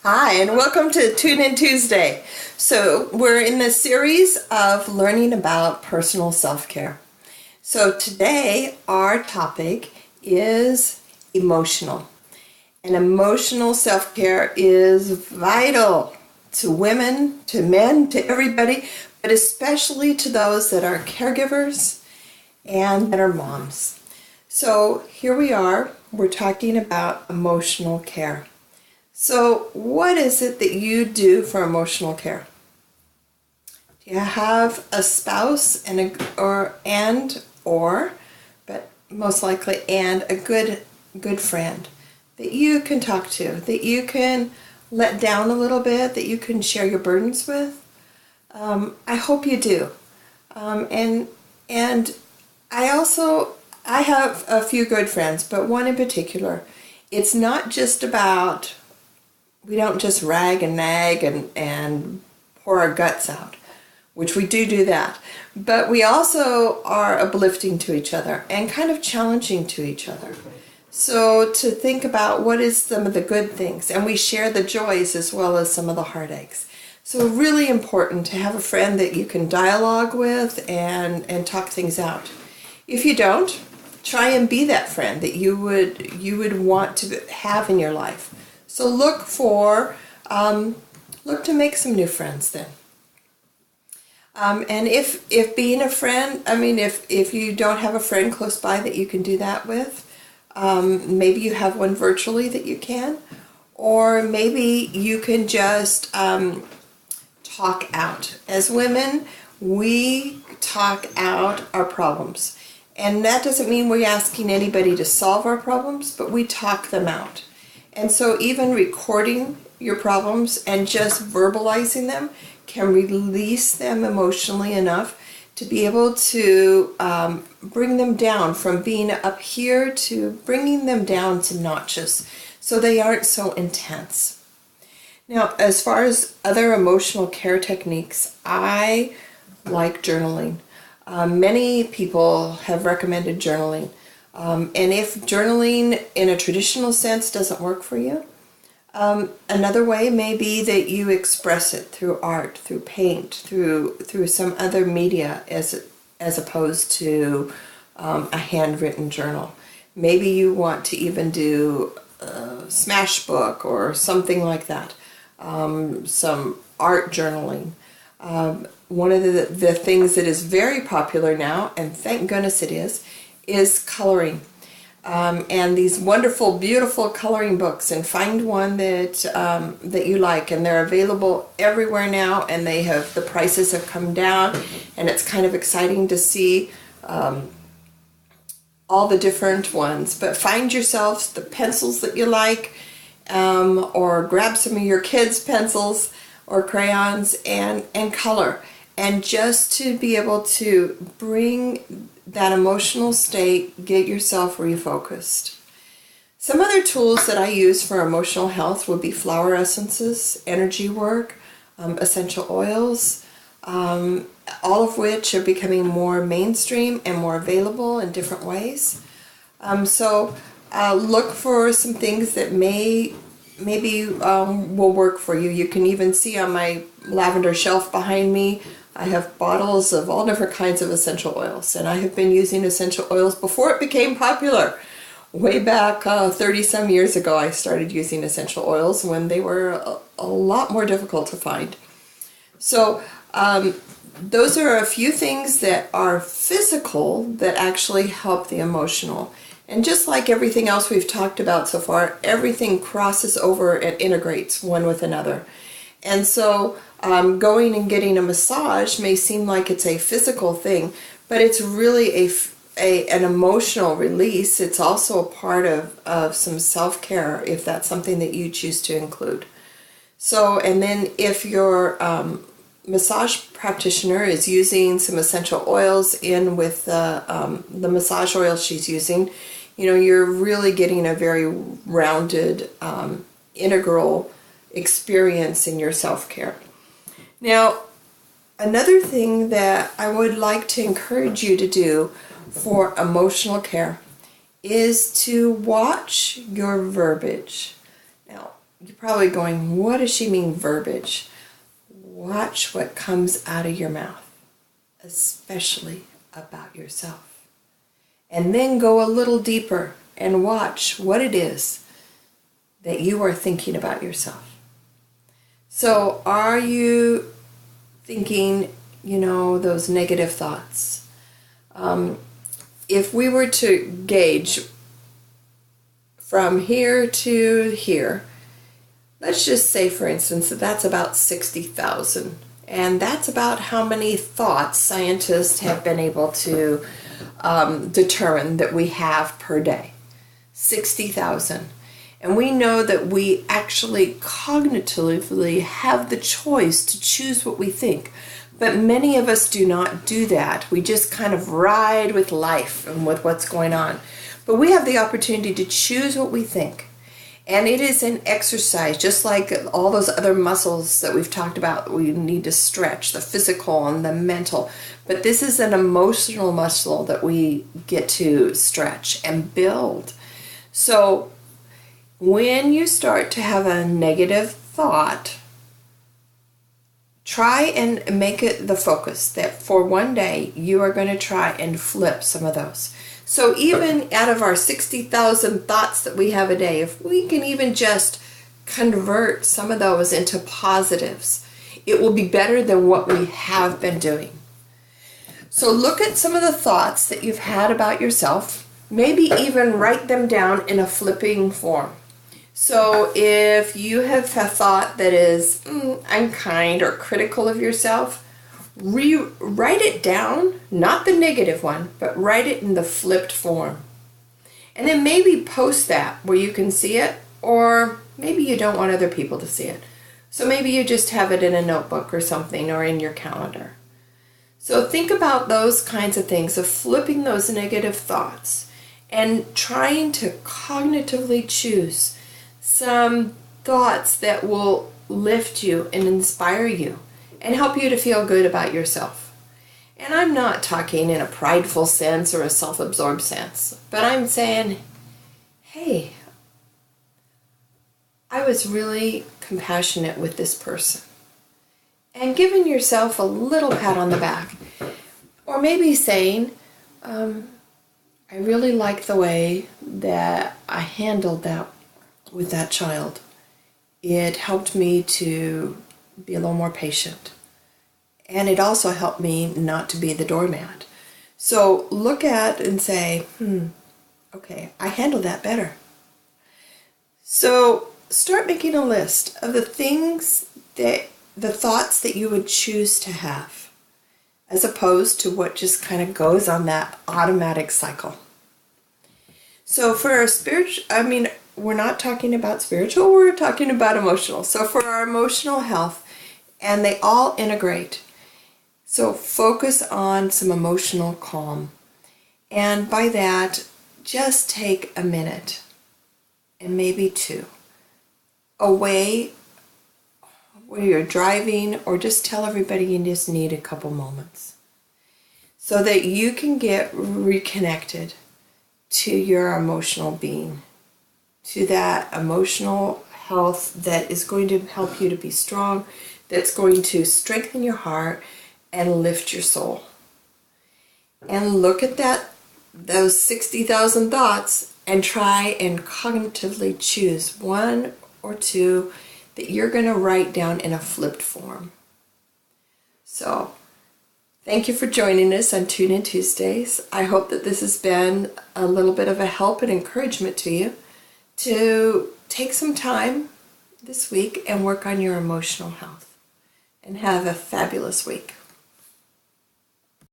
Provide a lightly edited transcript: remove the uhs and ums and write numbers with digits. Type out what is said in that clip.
Hi, and welcome to Tune In Tuesday. So, we're in this series of learning about personal self-care. So, today our topic is emotional. And emotional self-care is vital to women, to men, to everybody, but especially to those that are caregivers and that are moms. So, here we are, we're talking about emotional care. So, what is it that you do for emotional care? Do you have a spouse and but most likely a good friend that you can talk to, that you can let down a little bit, that you can share your burdens with? I hope you do. And I have a few good friends, but one in particular. It's not just about, we don't just rag and nag and pour our guts out, which we do that. But we also are uplifting to each other and kind of challenging to each other. So to think about what is some of the good things, and we share the joys as well as some of the heartaches. So really important to have a friend that you can dialogue with and talk things out. If you don't, try and be that friend that you would want to have in your life. So look to make some new friends then. And if being a friend, if you don't have a friend close by that you can do that with, maybe you have one virtually that you can, or maybe you can just talk out. As women, we talk out our problems. And that doesn't mean we're asking anybody to solve our problems, but we talk them out. And so even recording your problems and just verbalizing them can release them emotionally enough to be able to bring them down from being up here to bringing them down to notches so they aren't so intense. Now, as far as other emotional care techniques, I like journaling. Many people have recommended journaling. And if journaling in a traditional sense doesn't work for you, another way may be that you express it through art, through paint, through some other media as opposed to a handwritten journal. Maybe you want to even do a smash book or something like that, some art journaling. One of the things that is very popular now, and thank goodness it is coloring. And these wonderful, beautiful coloring books, and find one that you like, and they're available everywhere now, and the prices have come down, and it's kind of exciting to see all the different ones. But find yourselves the pencils that you like, or grab some of your kids' pencils or crayons and color, and just to be able to bring that emotional state, get yourself refocused. Some other tools that I use for emotional health would be flower essences, energy work, essential oils, all of which are becoming more mainstream and more available in different ways. So look for some things that maybe will work for you. You can even see on my lavender shelf behind me, I have bottles of all different kinds of essential oils, and I have been using essential oils before it became popular. Way back 30 some years ago, I started using essential oils when they were a lot more difficult to find. So those are a few things that are physical that actually help the emotional. And just like everything else we've talked about so far, everything crosses over and integrates one with another. And so going and getting a massage may seem like it's a physical thing, but it's really an emotional release. It's also a part of some self-care if that's something that you choose to include. So, and then if your massage practitioner is using some essential oils in with the massage oil she's using, you're really getting a very rounded, integral experience in your self-care. Now, another thing that I would like to encourage you to do for emotional care is to watch your verbiage. Now, You're probably going, what does she mean, verbiage? Watch what comes out of your mouth, especially about yourself. And then go a little deeper and watch what it is that you are thinking about yourself. So are you thinking, those negative thoughts? If we were to gauge from here to here, let's just say, for instance, that that's about 60,000. And that's about how many thoughts scientists have been able to determine that we have per day. 60,000. And we know that we actually cognitively have the choice to choose what we think. But many of us do not do that. We just kind of ride with life and with what's going on. But we have the opportunity to choose what we think. And it is an exercise, just like all those other muscles that we've talked about we need to stretch, the physical and the mental. But this is an emotional muscle that we get to stretch and build. So when you start to have a negative thought, try and make it the focus that for one day you are going to try and flip some of those. So even out of our 60,000 thoughts that we have a day, if we can even just convert some of those into positives, it will be better than what we have been doing. So look at some of the thoughts that you've had about yourself, maybe even write them down in a flipping form. So if you have a thought that is unkind or critical of yourself, write it down, not the negative one, but write it in the flipped form. And then maybe post that where you can see it, or maybe you don't want other people to see it. So maybe you just have it in a notebook or something, or in your calendar. So think about those kinds of things, of flipping those negative thoughts and trying to cognitively choose some thoughts that will lift you and inspire you and help you to feel good about yourself. And I'm not talking in a prideful sense or a self-absorbed sense, but I'm saying, hey, I was really compassionate with this person. And giving yourself a little pat on the back. Or maybe saying, I really like the way that I handled that with that child. It helped me to be a little more patient. And it also helped me not to be the doormat. So look at and say, okay, I handled that better. So start making a list of the thoughts that you would choose to have, as opposed to what just kind of goes on that automatic cycle. So for our we're not talking about spiritual, we're talking about emotional. So for our emotional health, and they all integrate. So focus on some emotional calm. And by that, just take a minute, and maybe two, away where you're driving, or just tell everybody you just need a couple moments so that you can get reconnected to your emotional being, to that emotional health that is going to help you to be strong, that's going to strengthen your heart and lift your soul. And look at those 60,000 thoughts and try and cognitively choose one or two that you're going to write down in a flipped form. So, thank you for joining us on Tune In Tuesdays. I hope that this has been a little bit of a help and encouragement to you to take some time this week and work on your emotional health. And have a fabulous week.